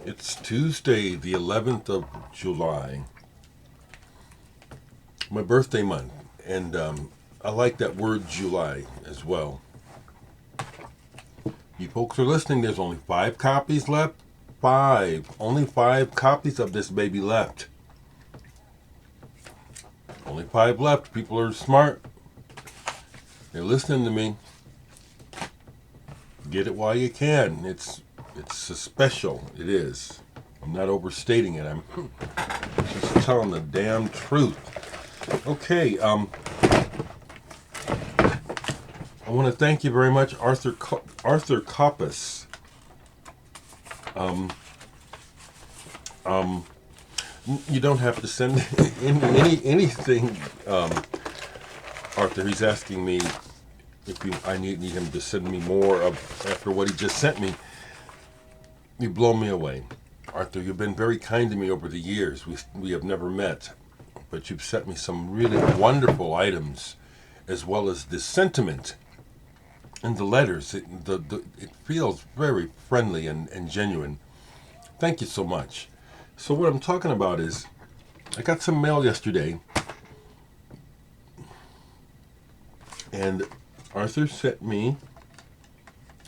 It's Tuesday, the 11th of July, my birthday month, and I like that word July as well. You folks are listening, there's only 5 copies left. Only 5 copies of this baby left. Only 5 left. People are smart. They're listening to me. Get it while you can. It's a special. It is. I'm not overstating it. I'm just telling the damn truth. Okay, I want to thank you very much, Arthur Koppus. Um, um, you don't have to send anything, Arthur. He's asking me if I need him to send me more of after what he just sent me. You blow me away, Arthur. You've been very kind to me over the years. We have never met, but you've sent me some really wonderful items, as well as the sentiment in the letters. It feels very friendly and genuine. Thank you so much. So what I'm talking about is, I got some mail yesterday, and Arthur sent me.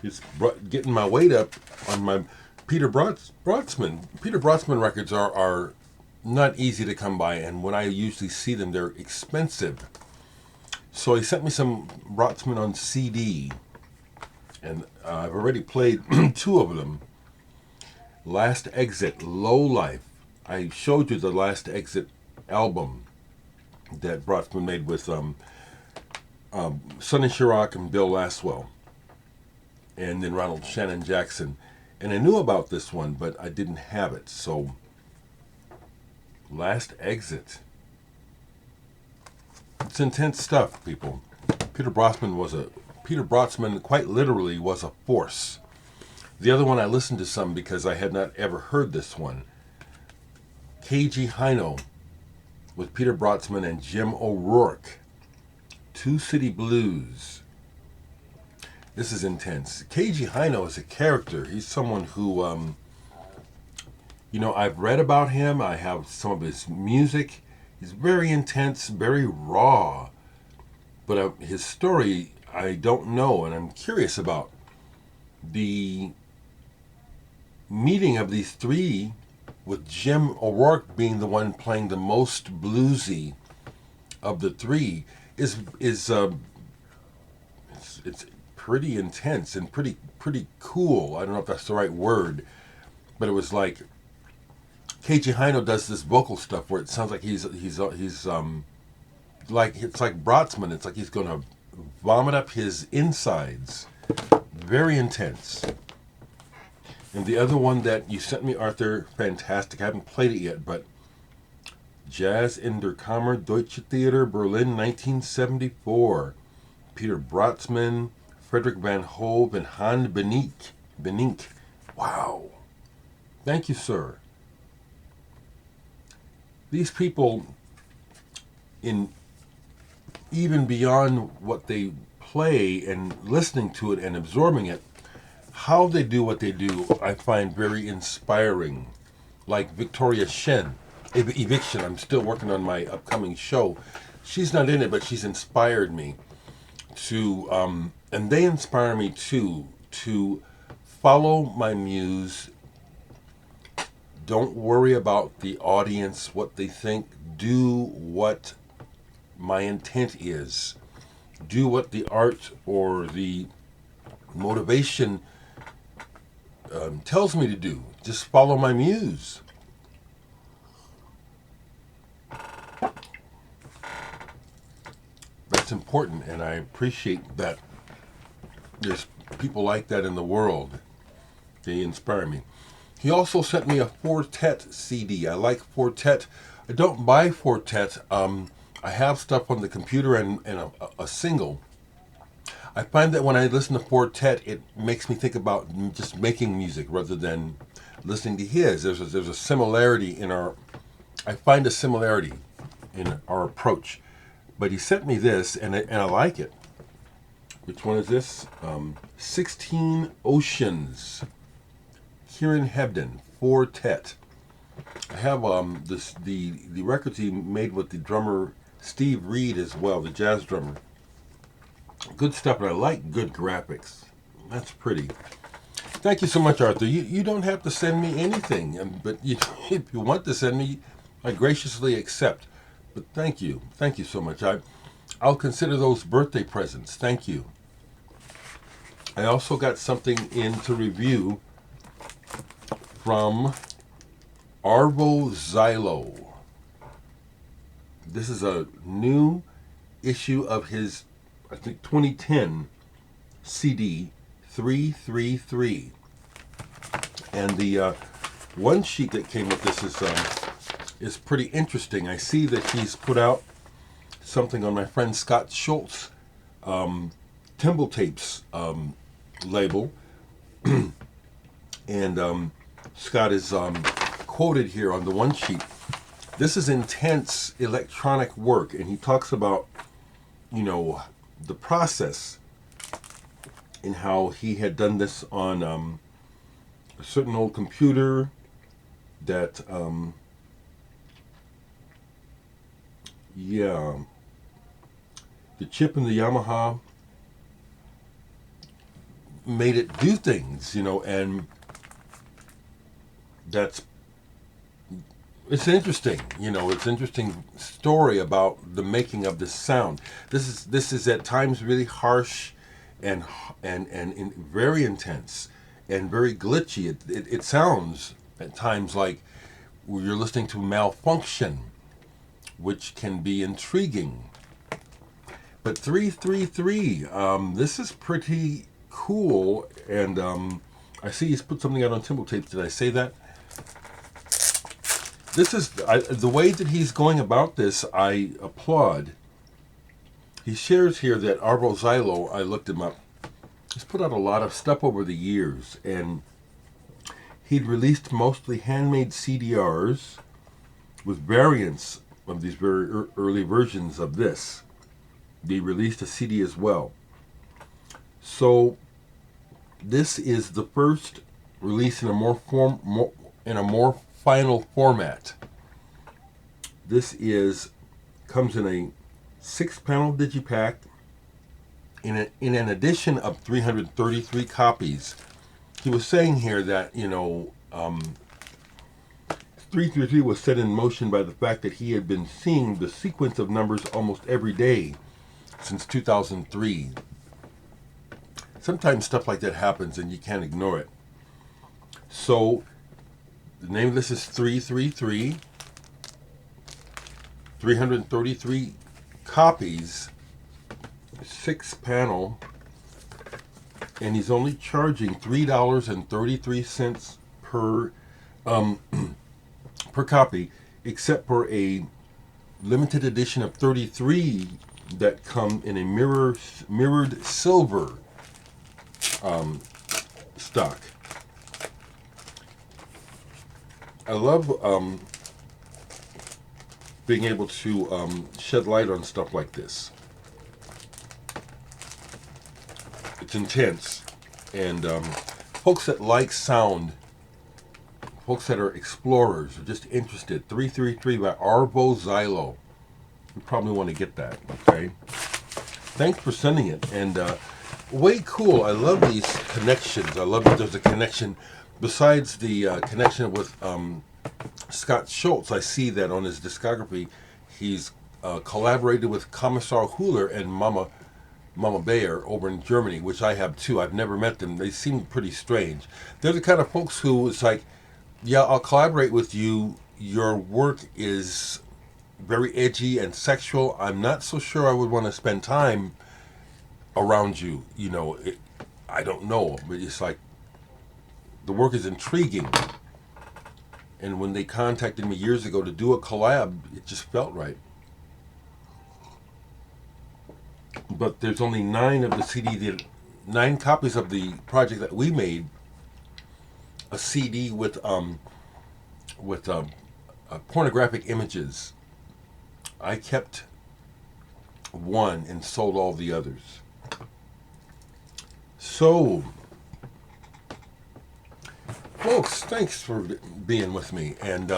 He's getting my weight up on my Peter Brotzman. Peter Brotzman records are not easy to come by, and when I usually see them, they're expensive. So he sent me some Brotzman on CD, and I've already played 2 of them. Last Exit, Low Life. I showed you the Last Exit album that Brotzman made with Sonny Chirac and Bill Laswell, and then Ronald Shannon Jackson. And I knew about this one, but I didn't have it. So, Last Exit. It's intense stuff, people. Peter Brotzman quite literally was a force. The other one I listened to some because I had not ever heard this one. K.G. Hino with Peter Brotzman and Jim O'Rourke. Two City Blues. This is intense. K.G. Hino is a character. He's someone who, I've read about him. I have some of his music. He's very intense, very raw. But his story, I don't know, and I'm curious about. The meeting of these 3, with Jim O'Rourke being the one playing the most bluesy of the 3, is it's pretty intense and pretty cool. I don't know if that's the right word, but it was like KG Hino does this vocal stuff where it sounds like he's like, it's like Brotzman. It's like he's gonna vomit up his insides. Very intense. And the other one that you sent me, Arthur, fantastic. I haven't played it yet, but Jazz in der Kammer, Deutsche Theater, Berlin, 1974. Peter Brotzman, Frederick Van Hove, and Han Benink. Wow. Thank you, sir. These people, in even beyond what they play and listening to it and absorbing it, how they do what they do, I find very inspiring. Like Victoria Shen, Eviction. I'm still working on my upcoming show. She's not in it, but she's inspired me to, and they inspire me too, to follow my muse. Don't worry about the audience, what they think. Do what my intent is. Do what the art or the motivation tells me to do. Just follow my muse. That's important, and I appreciate that there's people like that in the world. They inspire me. He also sent me a Quartet CD. I like Quartet. I don't buy Quartet. I have stuff on the computer and a single. I find that when I listen to Quartet, it makes me think about just making music rather than listening to his. There's a similarity in I find a similarity in our approach. But he sent me this, and I like it. Which one is this? 16 Oceans. Kieran Hebden, Quartet. I have the records he made with the drummer Steve Reed as well, the jazz drummer. Good stuff, and I like good graphics. That's pretty. Thank you so much, Arthur. You don't have to send me anything, but if you want to send me, I graciously accept. But thank you so much. I'll consider those birthday presents. Thank you. I also got something in to review from Arvo Zylo. This is a new issue of his, I think, 2010 CD, 333. And the one sheet that came with this is pretty interesting. I see that he's put out something on my friend Scott Schultz Timble Tapes label. And Scott is quoted here on the one sheet. This is intense electronic work, and he talks about, the process and how he had done this on a certain old computer that, the chip in the Yamaha made it do things, and it's interesting, it's an interesting story about the making of this sound. This is at times really harsh and very intense and very glitchy. It sounds at times like you're listening to Malfunction, which can be intriguing. But 333, this is pretty cool, and I see he's put something out on Timble Tapes. Did I say that? This is the way that he's going about this. I applaud. He shares here that Arvo Zylo, I looked him up, he's put out a lot of stuff over the years, and he'd released mostly handmade CDRs with variants of these very early versions of this. They released a CD as well. So this is the first release in a more final format. This comes in a 6-panel digipack in an edition of 333 copies. He was saying here that 333 was set in motion by the fact that he had been seeing the sequence of numbers almost every day since 2003. Sometimes stuff like that happens and you can't ignore it. So the name of this is 333. 333 copies, 6-panel, and he's only charging $3.33 per copy, except for a limited edition of 33 that come in a mirrored silver stock. I love being able to shed light on stuff like this. It's intense, and folks that like sound, folks that are explorers, are just interested. 333 by Arvo Zylo. You probably want to get that, okay? Thanks for sending it, and way cool. I love these connections. I love that there's a connection. Besides the connection with Scott Schultz, I see that on his discography, he's collaborated with Kommissar Huler and Mama Bayer over in Germany, which I have too. I've never met them. They seem pretty strange. They're the kind of folks who it's like, yeah, I'll collaborate with you. Your work is very edgy and sexual. I'm not so sure I would want to spend time around you. I don't know, but it's like the work is intriguing. And when they contacted me years ago to do a collab, it just felt right. But there's only 9 of the CD, 9 copies of the project that we made. A CD with pornographic images. I kept one and sold all the others. Folks, thanks for being with me. And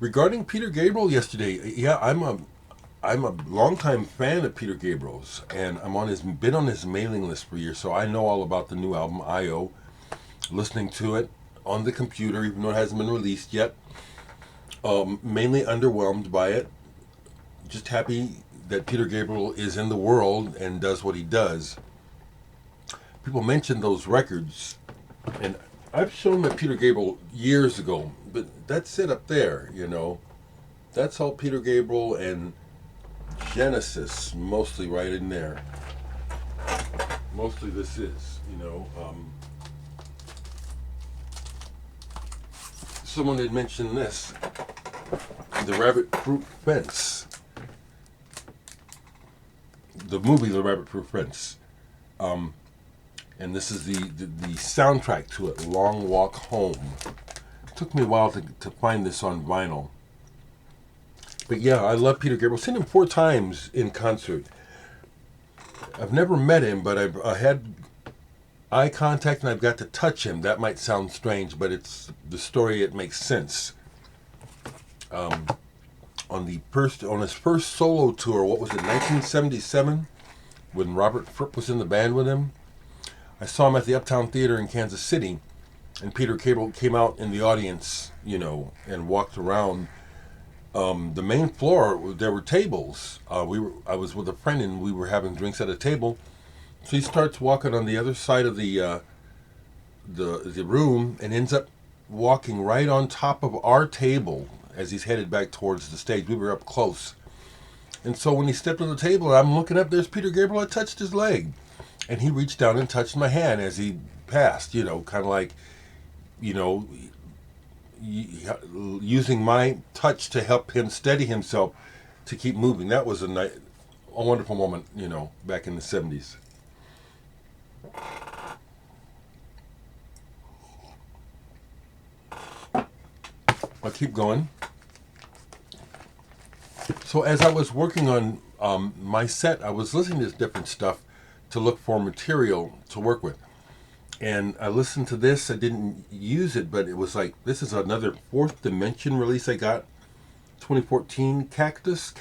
regarding Peter Gabriel yesterday, yeah, I'm a longtime fan of Peter Gabriel's, and been on his mailing list for years, so I know all about the new album I.O. Listening to it on the computer, even though it hasn't been released yet. Mainly underwhelmed by it. Just happy that Peter Gabriel is in the world and does what he does. People mention those records, and I've shown my Peter Gabriel years ago, but that's it up there, you know. That's all Peter Gabriel and Genesis, mostly right in there. Mostly this is, you know. Someone had mentioned this, the Rabbit Proof Fence. The movie The Rabbit Proof Fence. And this is the soundtrack to it, Long Walk Home. It took me a while to find this on vinyl. But yeah, I love Peter Gabriel. I've seen him 4 times in concert. I've never met him, but I had eye contact and I've got to touch him. That might sound strange, but it's the story, it makes sense. On his first solo tour, what was it, 1977, when Robert Fripp was in the band with him, I saw him at the Uptown Theater in Kansas City, and Peter Gabriel came out in the audience, you know, and walked around. The main floor, there were tables. I was with a friend and we were having drinks at a table. So he starts walking on the other side of the room and ends up walking right on top of our table as he's headed back towards the stage. We were up close. And so when he stepped on the table, I'm looking up, there's Peter Gabriel. I touched his leg. And he reached down and touched my hand as he passed, you know, kind of like, you know, using my touch to help him steady himself to keep moving. That was a wonderful moment, you know, back in the 70s. I'll keep going. So as I was working on my set, I was listening to different stuff to look for material to work with. And I listened to this. I didn't use it, but it was like, this is another Fourth Dimension release I got. 2014 Cactus.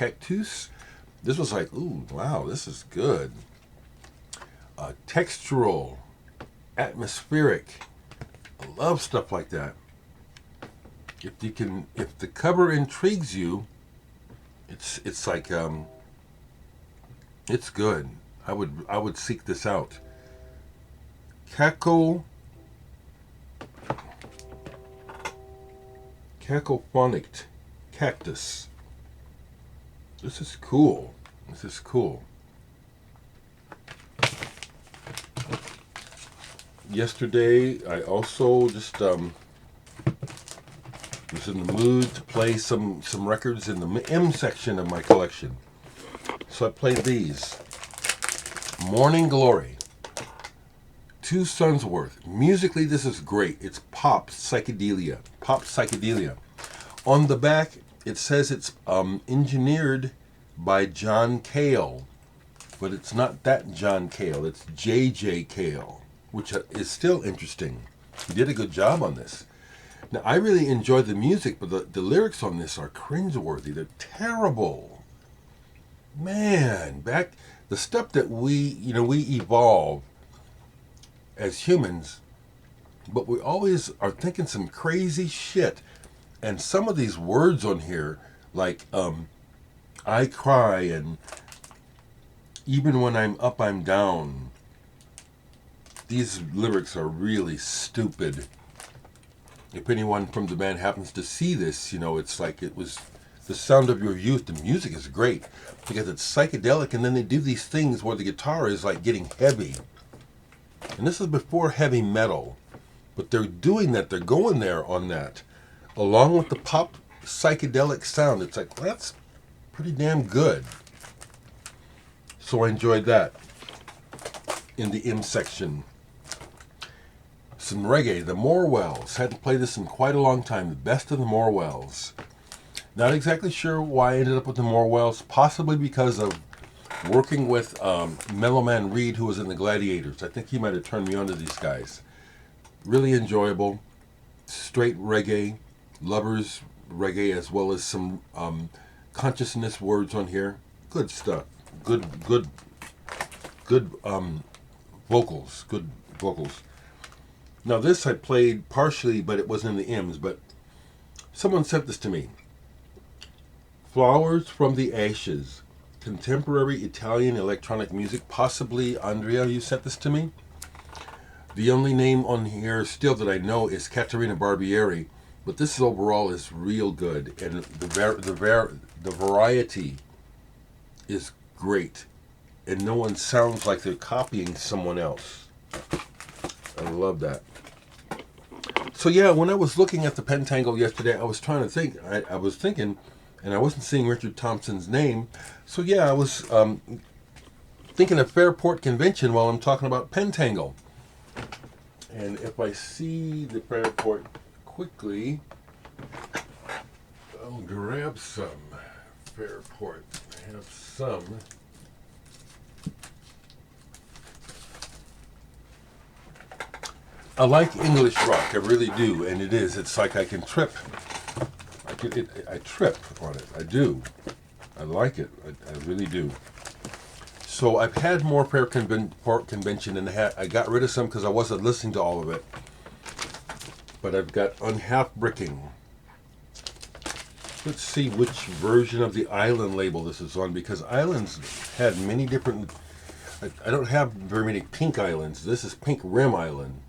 This was like, ooh, wow, this is good. Textural, atmospheric. I love stuff like that. If the cover intrigues you, it's like it's good. I would seek this out. Cacophonic Cactus. This is cool. Yesterday, I also just was in the mood to play some records in the M section of my collection. So I played these. Morning Glory. 2 Sons Worth. Musically, this is great. It's pop psychedelia. On the back, it says it's engineered by John Cale. But it's not that John Cale. It's J.J. Cale, which is still interesting. He did a good job on this. Now, I really enjoy the music, but the lyrics on this are cringeworthy. They're terrible. Man, the stuff that we evolve as humans, but we always are thinking some crazy shit. And some of these words on here, like I cry and even when I'm up, I'm down. These lyrics are really stupid. If anyone from the band happens to see this, you know, it's like it was the sound of your youth. The music is great because it's psychedelic, and then they do these things where the guitar is like getting heavy. And this is before heavy metal, but they're doing that. They're going there on that, along with the pop psychedelic sound. It's like, well, that's pretty damn good. So I enjoyed that in the M section. Some reggae, the Morwells. Hadn't played this in quite a long time. The best of the Morwells. Not exactly sure why I ended up with the Morwells. Possibly because of working with Mellow Man Reed, who was in the Gladiators. I think he might have turned me on to these guys. Really enjoyable. straight reggae, lovers reggae, as well as some consciousness words on here. Good stuff. Good vocals. Good vocals. Now this I played partially, but it wasn't in the M's. But someone sent this to me. Flowers from the Ashes. Contemporary Italian electronic music. Possibly, Andrea, you sent this to me? The only name on here still that I know is Caterina Barbieri, but this overall is real good, and the variety is great, and no one sounds like they're copying someone else. I love that. So yeah, when I was looking at the Pentangle yesterday, I was trying to think. I was thinking, and I wasn't seeing Richard Thompson's name. So yeah, I was thinking of Fairport Convention while I'm talking about Pentangle. And if I see the Fairport quickly, I'll grab some Fairport. I have some. I like English rock, I really do, and it is. It's like I can trip. I trip on it. I do. I like it. I really do. So I've had more Fairport Convention, and I got rid of some because I wasn't listening to all of it. But I've got Unhalf Bricking. Let's see which version of the Island label this is on, because Islands had many different. I don't have very many pink islands. This is Pink Rim Island.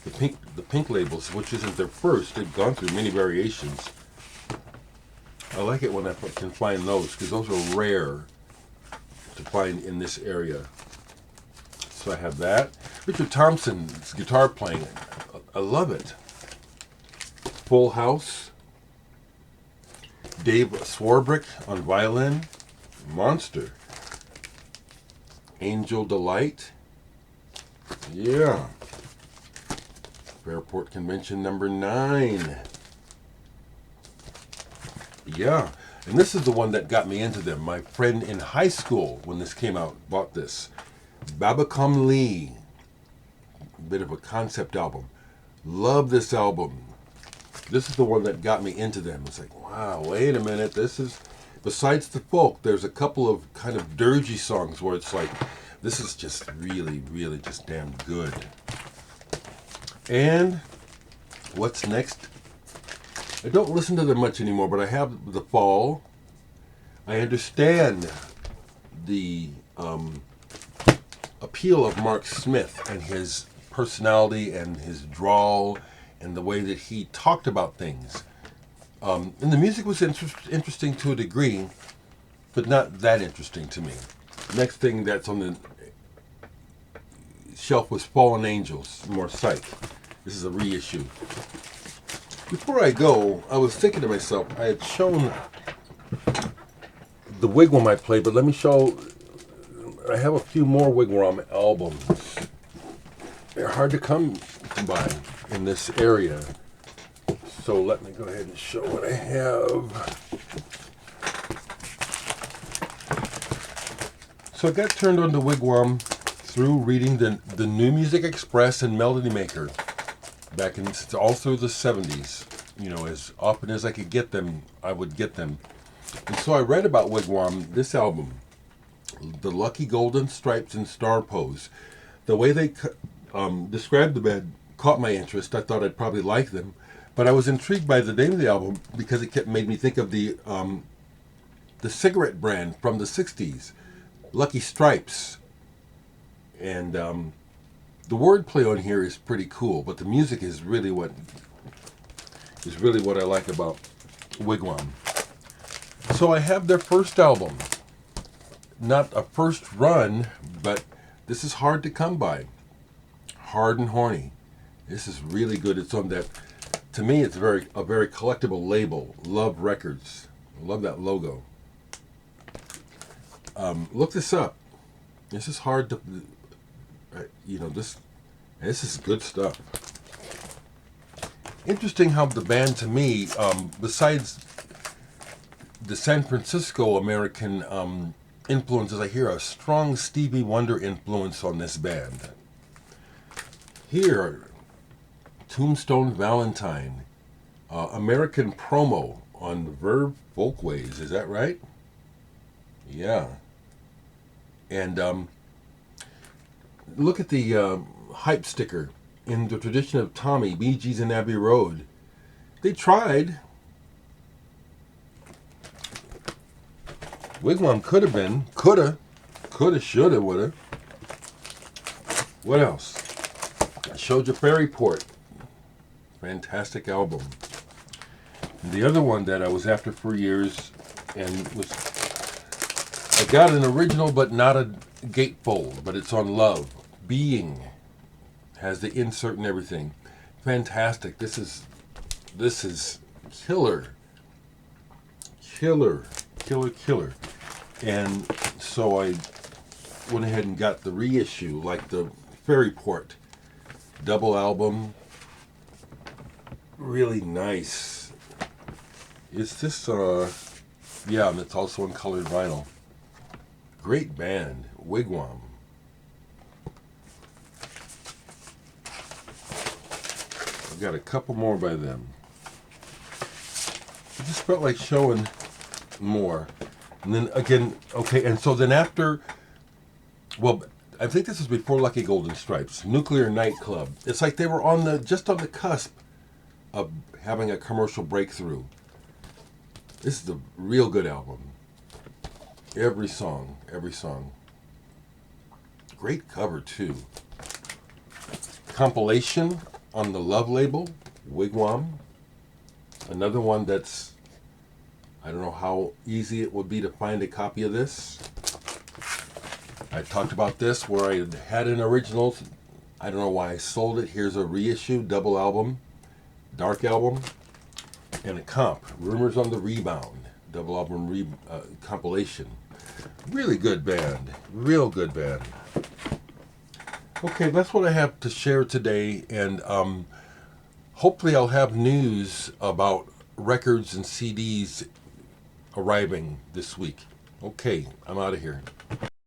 The pink labels, which isn't their first. They've gone through many variations. I like it when I can find those, because those are rare to find in this area. So I have that. Richard Thompson's guitar playing. I love it. Full House. Dave Swarbrick on violin. Monster. Angel Delight. Yeah. Fairport Convention number 9. Yeah. And this is the one that got me into them. My friend in high school, when this came out, bought this. Babacom Lee. A bit of a concept album. Love this album. This is the one that got me into them. It's like, wow, wait a minute. This is, besides the folk, there's a couple of kind of dirgy songs where it's like, this is just really, really just damn good. And what's next? I don't listen to them much anymore, but I have The Fall. I understand the appeal of Mark Smith and his personality and his drawl and the way that he talked about things. And the music was interesting to a degree, but not that interesting to me. Next thing that's on the shelf was Fallen Angels, more Psych. This is a reissue. Before I go, I was thinking to myself, I had shown the Wigwam I played, but let me show, I have a few more Wigwam albums. They're hard to come by in this area. So let me go ahead and show what I have. So I got turned on to Wigwam through reading the New Music Express and Melody Maker back in all through the 70s. You know, as often as I could get them, I would get them. And so I read about Wigwam, this album, The Lucky Golden Stripes and Star Pose. The way they described the band caught my interest. I thought I'd probably like them. But I was intrigued by the name of the album because it made me think of the cigarette brand from the 60s, Lucky Stripes. And the wordplay on here is pretty cool, but the music is really what I like about Wigwam. So I have their first album. Not a first run, but this is hard to come by. Hard and Horny. This is really good. It's on that, to me, it's a very collectible label. Love Records. I love that logo. Look this up. This is hard to, this is good stuff. Interesting how the band, to me, besides the San Francisco American influences, I hear a strong Stevie Wonder influence on this band. Here, Tombstone Valentine. American Promo on Verve Folkways. Is that right? Yeah. And look at the hype sticker. In the tradition of Tommy, Bee Gees and Abbey Road. They tried. Wigwam could have been. Coulda, shoulda, woulda. What else? I showed you Fairy Port. Fantastic album. And the other one that I was after for years and I got an original but not a gatefold, but it's on Love. Being has the insert and everything. Fantastic. This is killer. And so I went ahead and got the reissue, like the Fairy Port double album. Really nice. Is this yeah, and it's also in colored vinyl. Great band, Wigwam. I've got a couple more by them. I just felt like showing more. And then again, okay, and so then after, well, I think this was before Lucky Golden Stripes, Nuclear Nightclub. It's like they were just on the cusp of having a commercial breakthrough. This is a real good album. Every song. Great cover too. Compilation on the Love label, Wigwam. Another one that's, I don't know how easy it would be to find a copy of this. I talked about this where I had an original. I don't know why I sold it. Here's a reissue, double album, dark album, and a comp. Rumors on the Rebound, double album compilation. Really good band. Real good band. Okay, that's what I have to share today, and hopefully I'll have news about records and CDs arriving this week. Okay, I'm out of here.